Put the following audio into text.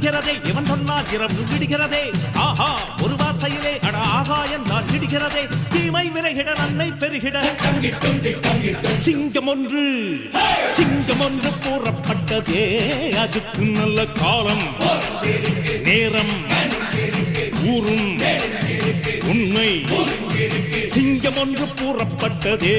விடுகிறதே இவன் சொன்னால் இரவு விடுகிறதே ஆஹா ஒரு வார்த்தையிலே அட ஆகாயம் தான் விடுகிறதே தீமை விலகிட நன்மை பெருகிட சிங்கம் ஒன்று கூறப்பட்டதே அதுக்கு நல்ல காலம் நேரம் ஊரும் உண்மை சிங்கம் ஒன்று கூறப்பட்டதே